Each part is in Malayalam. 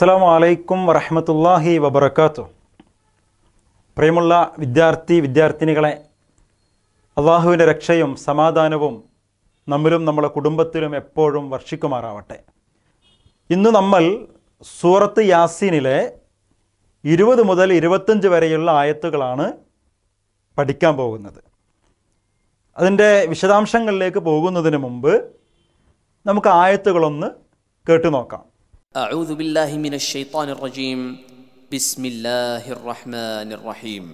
അസ്സലാമു അലൈക്കും വറഹ്മത്തുള്ളാഹി വബറകാതുഹു. പ്രിയമുള്ള വിദ്യാർത്ഥിനികളെ, അള്ളാഹുവിൻ്റെ രക്ഷയും സമാധാനവും നമ്മിലും നമ്മുടെ കുടുംബത്തിലും എപ്പോഴും വർഷിക്കുമാറാവട്ടെ. ഇന്ന് നമ്മൾ സൂറത്ത് യാസീനിലെ 20 മുതൽ 25 വരെയുള്ള ആയത്തുകളാണ് പഠിക്കാൻ പോകുന്നത്. അതിൻ്റെ വിശദാംശങ്ങളിലേക്ക് പോകുന്നതിന് മുമ്പ് നമുക്ക് ആയത്തുകളൊന്ന് കേട്ടു നോക്കാം. أعوذ بالله من الشيطان الرجيم بسم الله الرحمن الرحيم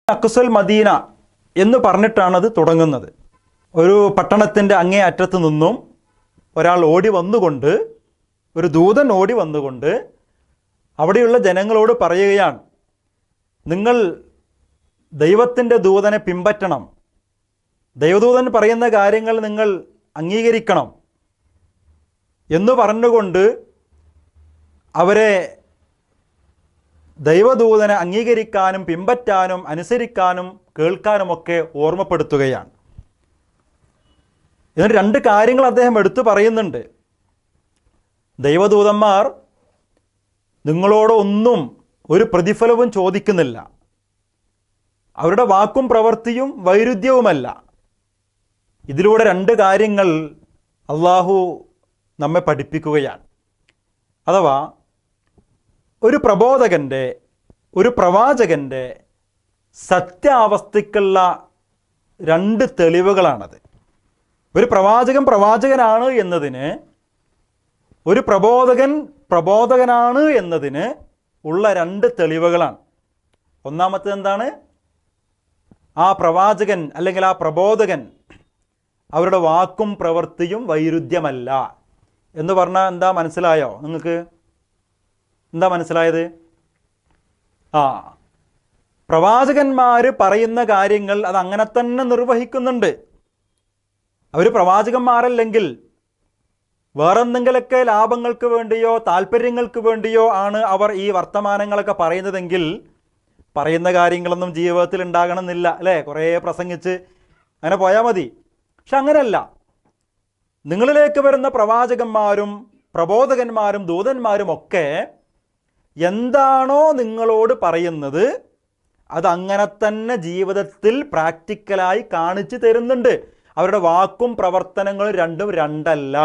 അക്സൽ മദീന എന്ന് പറഞ്ഞിട്ടാണത് തുടങ്ങുന്നത്. ഒരു പട്ടണത്തിൻ്റെ അങ്ങേ അറ്റത്ത് നിന്നും ഒരാൾ ഓടി വന്നുകൊണ്ട്, ഒരു ദൂതൻ ഓടി വന്നുകൊണ്ട് അവിടെയുള്ള ജനങ്ങളോട് പറയുകയാണ്, നിങ്ങൾ ദൈവത്തിൻ്റെ ദൂതനെ പിൻപറ്റണം, ദൈവദൂതൻ പറയുന്ന കാര്യങ്ങൾ നിങ്ങൾ അംഗീകരിക്കണം എന്ന് പറഞ്ഞുകൊണ്ട് അവരെ ദൈവദൂതനെ അംഗീകരിക്കാനും പിൻപറ്റാനും അനുസരിക്കാനും കേൾക്കാനുമൊക്കെ ഓർമ്മപ്പെടുത്തുകയാണ്. ഇതിന് 2 കാര്യങ്ങൾ അദ്ദേഹം എടുത്തു പറയുന്നുണ്ട്. ദൈവദൂതന്മാർ നിങ്ങളോട് ഒന്നും ഒരു പ്രതിഫലവും ചോദിക്കുന്നില്ല, അവരുടെ വാക്കും പ്രവൃത്തിയും വൈരുദ്ധ്യവുമല്ല. ഇതിലൂടെ 2 കാര്യങ്ങൾ അള്ളാഹു നമ്മെ പഠിപ്പിക്കുകയാണ്. അഥവാ ഒരു പ്രബോധകൻ്റെ, ഒരു പ്രവാചകൻ്റെ സത്യാവസ്ഥയ്ക്കുള്ള 2 തെളിവുകളാണത്. ഒരു പ്രവാചകനാണ് എന്നതിന്, ഒരു പ്രബോധകനാണ് എന്നതിന് ഉള്ള 2 തെളിവുകളാണ്. ഒന്നാമത്തെ എന്താണ്? ആ പ്രവാചകൻ അല്ലെങ്കിൽ ആ പ്രബോധകൻ അവരുടെ വാക്കും പ്രവൃത്തിയും വൈരുദ്ധ്യമല്ല എന്ന് പറഞ്ഞാൽ എന്താ മനസ്സിലായോ നിങ്ങൾക്ക്? എന്താ മനസ്സിലായത്? പ്രവാചകന്മാർ പറയുന്ന കാര്യങ്ങൾ അത് അങ്ങനെ തന്നെ നിർവഹിക്കുന്നുണ്ട്. അവർ പ്രവാചകന്മാരല്ലെങ്കിൽ വേറെന്തെങ്കിലൊക്കെ ലാഭങ്ങൾക്ക് വേണ്ടിയോ താല്പര്യങ്ങൾക്ക് വേണ്ടിയോ ആണ് അവർ ഈ വർത്തമാനങ്ങളൊക്കെ പറയുന്നതെങ്കിൽ പറയുന്ന കാര്യങ്ങളൊന്നും ജീവിതത്തിൽ ഉണ്ടാകണമെന്നില്ല, അല്ലേ? കുറേ പ്രസംഗിച്ച് അങ്ങനെ പോയാൽ മതി. പക്ഷെ അങ്ങനെയല്ല. നിങ്ങളിലേക്ക് വരുന്ന പ്രവാചകന്മാരും പ്രബോധകന്മാരും ദൂതന്മാരും ഒക്കെ എന്താണോ നിങ്ങളോട് പറയുന്നത് അതങ്ങനെ തന്നെ ജീവിതത്തിൽ പ്രാക്ടിക്കലായി കാണിച്ചു തരുന്നുണ്ട്. അവരുടെ വാക്കും പ്രവർത്തനങ്ങളും രണ്ടും രണ്ടല്ല.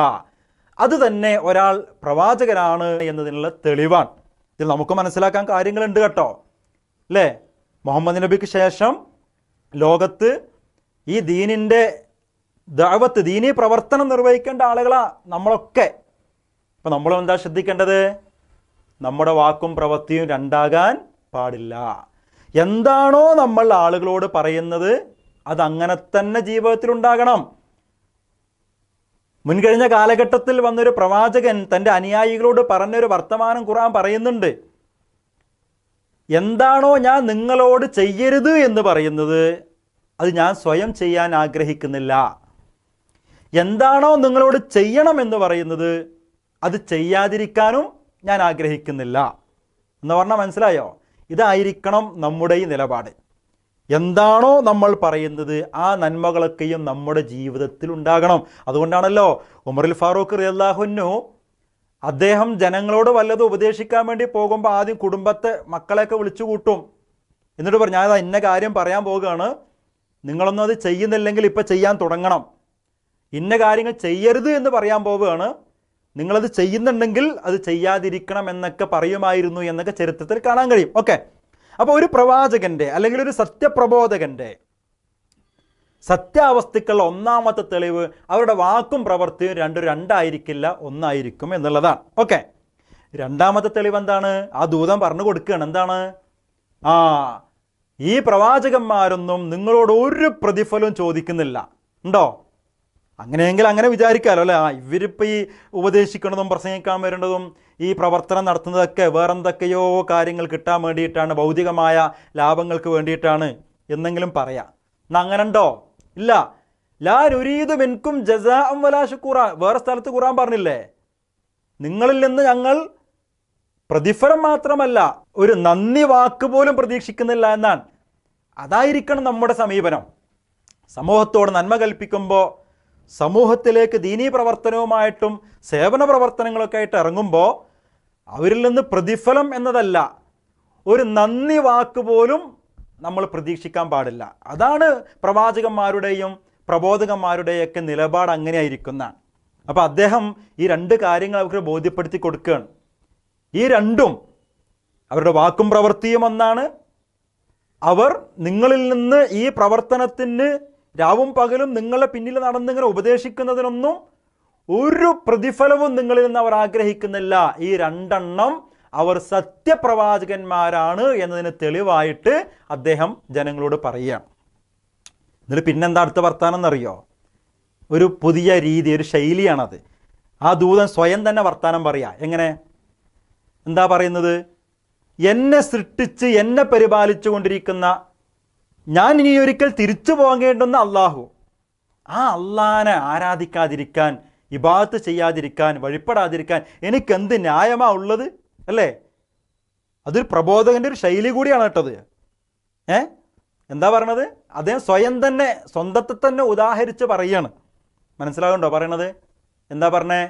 അത് തന്നെ ഒരാൾ പ്രവാചകനാണ് എന്നതിനുള്ള തെളിവാണ്. ഇതിൽ നമുക്ക് മനസ്സിലാക്കാൻ കാര്യങ്ങളുണ്ട് കേട്ടോ, അല്ലേ? മുഹമ്മദ് നബിക്ക് ശേഷം ലോകത്ത് ഈ ദീനിൻ്റെ ദഅവത്ത്, ദീനീ പ്രവർത്തനം നിർവഹിക്കേണ്ട ആളുകളാണ് നമ്മളൊക്കെ. അപ്പം നമ്മളെന്താ ശ്രദ്ധിക്കേണ്ടത്? നമ്മുടെ വാക്കും പ്രവൃത്തിയും രണ്ടാകാൻ പാടില്ല. എന്താണോ നമ്മൾ ആളുകളോട് പറയുന്നത് അതങ്ങനെ തന്നെ ജീവിതത്തിൽ ഉണ്ടാകണം. മുൻകഴിഞ്ഞ കാലഘട്ടത്തിൽ വന്നൊരു പ്രവാചകൻ തൻ്റെ അനുയായികളോട് പറഞ്ഞൊരു വർത്തമാനം ഖുർആൻ പറയുന്നുണ്ട്. എന്താണോ ഞാൻ നിങ്ങളോട് ചെയ്യരുത് എന്ന് പറയുന്നത് അത് ഞാൻ സ്വയം ചെയ്യാൻ ആഗ്രഹിക്കുന്നില്ല. എന്താണോ നിങ്ങളോട് ചെയ്യണം എന്ന് പറയുന്നത് അത് ചെയ്യാതിരിക്കാനും ഞാൻ ആഗ്രഹിക്കുന്നില്ല എന്ന് പറഞ്ഞാൽ മനസ്സിലായോ? ഇതായിരിക്കണം നമ്മുടെ ഈ നിലപാട്. എന്താണോ നമ്മൾ പറയുന്നത് ആ നന്മകളൊക്കെയും നമ്മുടെ ജീവിതത്തിൽ ഉണ്ടാകണം. അതുകൊണ്ടാണല്ലോ ഉമറുൽ ഫാറൂഖ് റളിയല്ലാഹു അൻഹു അദ്ദേഹം ജനങ്ങളോട് വല്ലതും ഉപദേശിക്കാൻ വേണ്ടി പോകുമ്പോൾ ആദ്യം കുടുംബത്തെ, മക്കളെയൊക്കെ വിളിച്ചു കൂട്ടും. എന്നിട്ട് പറഞ്ഞു, ഞാൻ ഇന്ന കാര്യം പറയാൻ പോകുകയാണ്, നിങ്ങളൊന്നും അത് ചെയ്യുന്നില്ലെങ്കിൽ ഇപ്പം ചെയ്യാൻ തുടങ്ങണം. ഇന്ന കാര്യങ്ങൾ ചെയ്യരുത് എന്ന് പറയാൻ പോവുകയാണ്, നിങ്ങളത് ചെയ്യുന്നുണ്ടെങ്കിൽ അത് ചെയ്യാതിരിക്കണം എന്നൊക്കെ പറയുമായിരുന്നു എന്നൊക്കെ ചരിത്രത്തിൽ കാണാൻ കഴിയും. ഓക്കെ, അപ്പോൾ ഒരു പ്രവാചകൻ്റെ അല്ലെങ്കിൽ ഒരു സത്യപ്രബോധകൻ്റെ സത്യാവസ്ഥയ്ക്കുള്ള ഒന്നാമത്തെ തെളിവ് അവരുടെ വാക്കും പ്രവൃത്തിയും രണ്ടായിരിക്കില്ല, ഒന്നായിരിക്കും എന്നുള്ളതാണ്. ഓക്കെ, രണ്ടാമത്തെ തെളിവ് എന്താണ്? ആ ദൂതൻ പറഞ്ഞു കൊടുക്കുകയാണ്. എന്താണ്? ഈ പ്രവാചകന്മാരൊന്നും നിങ്ങളോട് ഒരു പ്രതിഫലവും ചോദിക്കുന്നില്ല. ഉണ്ടോ? അങ്ങനെയെങ്കിൽ അങ്ങനെ വിചാരിക്കാമല്ലോ അല്ലേ? ഇവരിപ്പോൾ ഈ ഉപദേശിക്കുന്നതും പ്രസംഗിക്കാൻ വരേണ്ടതും ഈ പ്രവർത്തനം നടത്തുന്നതൊക്കെ വേറെന്തൊക്കെയോ കാര്യങ്ങൾ കിട്ടാൻ വേണ്ടിയിട്ടാണ്, ഭൗതികമായ ലാഭങ്ങൾക്ക് വേണ്ടിയിട്ടാണ് എന്നെങ്കിലും പറയാം. എന്നാൽ അങ്ങനെ ഉണ്ടോ? ഇല്ല. ലാ നുരീദു മിൻകും ജസാഅൻ വലാ ശുക്കൂറ. വേറെ സ്ഥലത്ത് ഖുർആൻ പറഞ്ഞില്ലേ, നിങ്ങളിൽ നിന്ന് ഞങ്ങൾ പ്രതിഫലം മാത്രമല്ല ഒരു നന്ദി വാക്ക് പോലും പ്രതീക്ഷിക്കുന്നില്ല എന്നാണ്. അതായിരിക്കണം നമ്മുടെ സമീപനം. സമൂഹത്തോട് നന്മ കൽപ്പിക്കുമ്പോൾ, സമൂഹത്തിലേക്ക് ദീനീ പ്രവർത്തനവുമായിട്ടും സേവന പ്രവർത്തനങ്ങളൊക്കെ ആയിട്ട് ഇറങ്ങുമ്പോൾ അവരിൽ നിന്ന് പ്രതിഫലം എന്നതല്ല, ഒരു നന്ദി വാക്ക് പോലും നമ്മൾ പ്രതീക്ഷിക്കാൻ പാടില്ല. അതാണ് പ്രവാചകന്മാരുടെയും പ്രബോധകന്മാരുടെയൊക്കെ നിലപാട്. അങ്ങനെയായിരിക്കുന്നതാണ്. അപ്പോൾ അദ്ദേഹം ഈ രണ്ട് കാര്യങ്ങൾ അവർക്ക് ബോധ്യപ്പെടുത്തി കൊടുക്കുകയാണ്. ഈ രണ്ടും, അവരുടെ വാക്കും പ്രവൃത്തിയും ഒന്നാണ്. അവർ നിങ്ങളിൽ നിന്ന് ഈ പ്രവർത്തനത്തിന് രാവും പകലും നിങ്ങളെ പിന്നിൽ നടന്നിങ്ങനെ ഉപദേശിക്കുന്നതിനൊന്നും ഒരു പ്രതിഫലവും നിങ്ങളിൽ നിന്ന് അവർ ആഗ്രഹിക്കുന്നില്ല. ഈ രണ്ടെണ്ണം അവർ സത്യപ്രവാചകന്മാരാണ് എന്നതിന് തെളിവായിട്ട് അദ്ദേഹം ജനങ്ങളോട് പറയുകയാണ്. എന്നിട്ട് പിന്നെന്താ അടുത്ത വർത്താനം എന്നറിയോ? ഒരു പുതിയ രീതി, ഒരു ശൈലിയാണത്. ആ ദൂതൻ സ്വയം തന്നെ വർത്താനം പറയുക. എങ്ങനെ? എന്താ പറയുന്നത്? എന്നെ സൃഷ്ടിച്ച് എന്നെ പരിപാലിച്ചു കൊണ്ടിരിക്കുന്ന, ഞാൻ ഇനി ഒരിക്കൽ തിരിച്ചു പോകേണ്ടുന്ന അള്ളാഹു, ആ അള്ളാനെ ആരാധിക്കാതിരിക്കാൻ, ഇബാദത്ത് ചെയ്യാതിരിക്കാൻ, വഴിപ്പെടാതിരിക്കാൻ എനിക്കെന്ത് ന്യായമാ ഉള്ളത്? അല്ലേ? അതൊരു പ്രബോധകൻ്റെ ഒരു ശൈലി കൂടിയാണ് കേട്ടത്. എന്താ പറയണത്? അദ്ദേഹം സ്വയം തന്നെ, സ്വന്തത്തെ തന്നെ ഉദാഹരിച്ച് പറയുകയാണ്. മനസ്സിലാകുന്നുണ്ടോ പറയണത്? എന്താ പറഞ്ഞേ?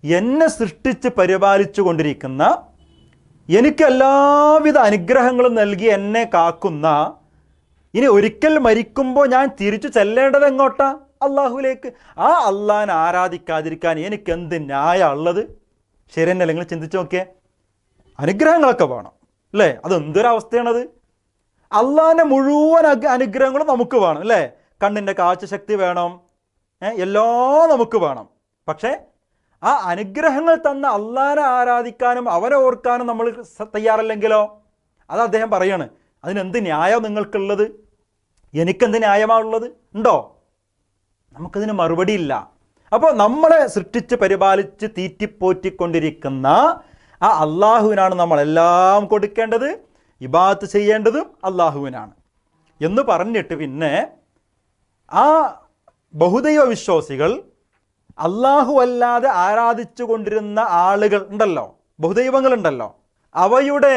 എന്നെ സൃഷ്ടിച്ച് പരിപാലിച്ചു കൊണ്ടിരിക്കുന്ന, എനിക്ക് എല്ലാവിധ അനുഗ്രഹങ്ങളും നൽകി എന്നെ കാക്കുന്ന, ഇനി ഒരിക്കൽ മരിക്കുമ്പോൾ ഞാൻ തിരിച്ചു ചെല്ലേണ്ടത് എങ്ങോട്ടാ? അള്ളാഹുവിലേക്ക്. ആ അള്ളാഹിനെ ആരാധിക്കാതിരിക്കാൻ എനിക്കെന്ത് ന്യായം ഉള്ളത്? ശരി തന്നെ. നിങ്ങൾ ചിന്തിച്ച് നോക്കിയേ, അനുഗ്രഹങ്ങളൊക്കെ വേണം അല്ലേ? അതെന്തൊരവസ്ഥയാണത്? അള്ളാഹിൻ്റെ മുഴുവൻ അനുഗ്രഹങ്ങളും നമുക്ക് വേണം അല്ലേ? കണ്ണിൻ്റെ കാഴ്ചശക്തി വേണം, എല്ലാം നമുക്ക് വേണം. പക്ഷേ ആ അനുഗ്രഹങ്ങൾ തന്ന അള്ളാഹിനെ ആരാധിക്കാനും അവനെ ഓർക്കാനും നമ്മൾ തയ്യാറല്ലെങ്കിലോ? അത് അദ്ദേഹം പറയാണ്, അതിനെന്ത് ന്യായം നിങ്ങൾക്കുള്ളത്? എനിക്കെന്ത് ന്യായമാണുള്ളത്? ഉണ്ടോ? നമുക്കതിന് മറുപടിയില്ല. അപ്പോൾ നമ്മളെ സൃഷ്ടിച്ച് പരിപാലിച്ച് തീറ്റിപ്പോറ്റിക്കൊണ്ടിരിക്കുന്ന ആ അള്ളാഹുവിനാണ് നമ്മളെല്ലാം കൊടുക്കേണ്ടത്, ഇബാദത്ത് ചെയ്യേണ്ടതും അള്ളാഹുവിനാണ് എന്ന് പറഞ്ഞിട്ട് പിന്നെ ആ ബഹുദൈവ വിശ്വാസികൾ, അള്ളാഹു അല്ലാതെ ആരാധിച്ചു കൊണ്ടിരുന്ന ആളുകൾ ഉണ്ടല്ലോ, ബഹുദൈവങ്ങളുണ്ടല്ലോ, അവയുടെ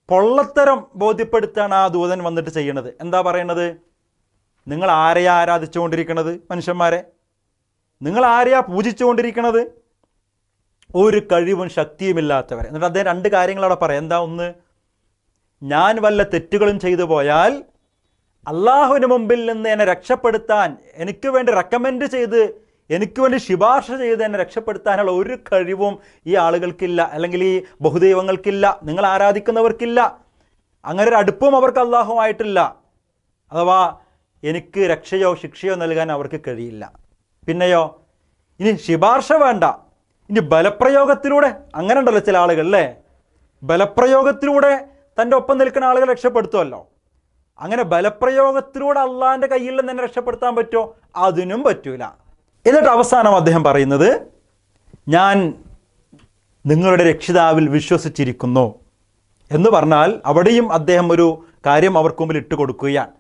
പൊള്ളത്തരം ബോധ്യപ്പെടുത്താണ് ആ ദൂതൻ വന്നിട്ട് ചെയ്യണത്. എന്താ പറയണത്? നിങ്ങൾ ആരെയാ ആരാധിച്ചു കൊണ്ടിരിക്കണത്? മനുഷ്യന്മാരെ, നിങ്ങൾ ആരെയാ പൂജിച്ചു കൊണ്ടിരിക്കണത്? ഒരു കഴിവും ശക്തിയുമില്ലാത്തവരെ. എന്നിട്ട് അദ്ദേഹം രണ്ട് കാര്യങ്ങൾ അവിടെ പറയാം. എന്താ? ഒന്ന്, ഞാൻ വല്ല തെറ്റുകളും ചെയ്തു പോയാൽ അള്ളാഹുവിന് മുമ്പിൽ നിന്ന് എന്നെ രക്ഷപ്പെടുത്താൻ, എനിക്ക് വേണ്ടി റെക്കമെൻഡ് ചെയ്ത്, എനിക്ക് വേണ്ടി ശുപാർശ ചെയ്ത് എന്നെ രക്ഷപ്പെടുത്താനുള്ള ഒരു കഴിവും ഈ ആളുകൾക്കില്ല, അല്ലെങ്കിൽ ഈ ബഹുദൈവങ്ങൾക്കില്ല, നിങ്ങൾ ആരാധിക്കുന്നവർക്കില്ല. അങ്ങനെ ഒരു അടുപ്പവും അവർക്ക് അള്ളാഹുമായിട്ടില്ല. അഥവാ എനിക്ക് രക്ഷയോ ശിക്ഷയോ നൽകാൻ അവർക്ക് കഴിയില്ല. പിന്നെയോ, ഇനി ശുപാർശ വേണ്ട, ഇനി ബലപ്രയോഗത്തിലൂടെ, അങ്ങനെ ഉണ്ടല്ലോ ചില ആളുകൾ അല്ലേ, ബലപ്രയോഗത്തിലൂടെ തൻ്റെ ഒപ്പം നിൽക്കുന്ന ആളുകൾ രക്ഷപ്പെടുത്തുമല്ലോ. അങ്ങനെ ബലപ്രയോഗത്തിലൂടെ അള്ളാഹിൻ്റെ കയ്യിൽ നിന്ന് തന്നെ രക്ഷപ്പെടുത്താൻ പറ്റുമോ? അതിനും പറ്റൂല. എന്നിട്ട് അവസാനം അദ്ദേഹം പറയുന്നത്, ഞാൻ നിങ്ങളുടെ രക്ഷിതാവിൽ വിശ്വസിച്ചിരിക്കുന്നു എന്ന് പറഞ്ഞാൽ അവിടെയും അദ്ദേഹം ഒരു കാര്യം അവർക്ക് മുമ്പിൽ ഇട്ട് കൊടുക്കുകയാണ്.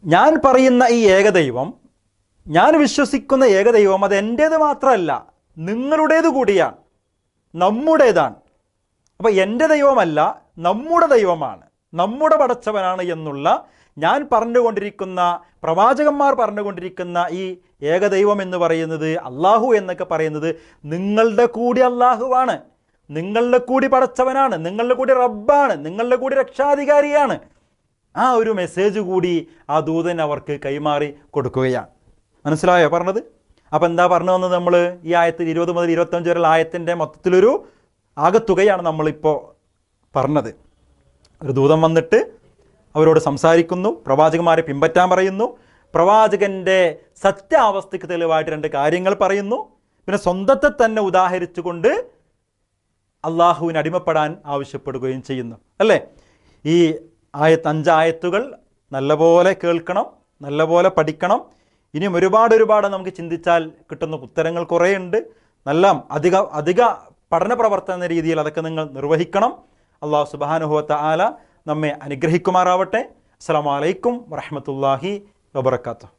ഞാൻ പറയുന്ന ഈ ഏകദൈവം, ഞാൻ വിശ്വസിക്കുന്ന ഏകദൈവം, അത് എൻ്റേത് മാത്രമല്ല, നിങ്ങളുടേത് കൂടിയാണ്, നമ്മുടേതാണ്. അപ്പോൾ എൻ്റെ ദൈവമല്ല, നമ്മുടെ ദൈവമാണ്, നമ്മുടെ പടച്ചവനാണ് എന്നുള്ള, ഞാൻ പറഞ്ഞുകൊണ്ടിരിക്കുന്ന, പ്രവാചകന്മാർ പറഞ്ഞുകൊണ്ടിരിക്കുന്ന ഈ ഏകദൈവം എന്ന് പറയുന്നത്, അള്ളാഹു എന്നൊക്കെ പറയുന്നത് നിങ്ങളുടെ കൂടി അള്ളാഹുവാണ്, നിങ്ങളുടെ കൂടി പടച്ചവനാണ്, നിങ്ങളുടെ കൂടി റബ്ബാണ്, നിങ്ങളുടെ കൂടി രക്ഷാധികാരിയാണ്. ആ ഒരു മെസ്സേജ് കൂടി ആ ദൂതൻ അവർക്ക് കൈമാറി കൊടുക്കുകയാണ്. മനസ്സിലായോ പറഞ്ഞത്? അപ്പോൾ എന്താ പറഞ്ഞു വന്നത്? നമ്മൾ ഈ ആയത്തിൽ 20 മുതൽ 25 വരെയുള്ള ആയത്തിൻ്റെ മൊത്തത്തിലൊരു ആകത്തുകയാണ് നമ്മളിപ്പോൾ പറഞ്ഞത്. ഒരു ദൂതൻ വന്നിട്ട് അവരോട് സംസാരിക്കുന്നു, പ്രവാചകന്മാരെ പിൻപറ്റാൻ പറയുന്നു, പ്രവാചകൻ്റെ സത്യാവസ്ഥയ്ക്ക് തെളിവായിട്ട് രണ്ട് കാര്യങ്ങൾ പറയുന്നു, പിന്നെ സ്വന്തത്തെ തന്നെ ഉദാഹരിച്ചുകൊണ്ട് അള്ളാഹുവിന് അടിമപ്പെടാൻ ആവശ്യപ്പെടുകയും ചെയ്യുന്നു അല്ലേ? ഈ 5 ആയത്തുകൾ നല്ലപോലെ കേൾക്കണം, നല്ലപോലെ പഠിക്കണം. ഇനിയും ഒരുപാട് നമുക്ക് ചിന്തിച്ചാൽ കിട്ടുന്ന ഉത്തരങ്ങൾ കുറേ ഉണ്ട്. നല്ല അധിക പഠന പ്രവർത്തന രീതിയിൽ അതൊക്കെ നിങ്ങൾ നിർവഹിക്കണം. അല്ലാഹു സുബ്ഹാനഹു വ തആല നമ്മെ അനുഗ്രഹിക്കുമാറാവട്ടെ. അസ്സലാമു അലൈക്കും വറഹ്മത്തുള്ളാഹി വബറകാതുഹു.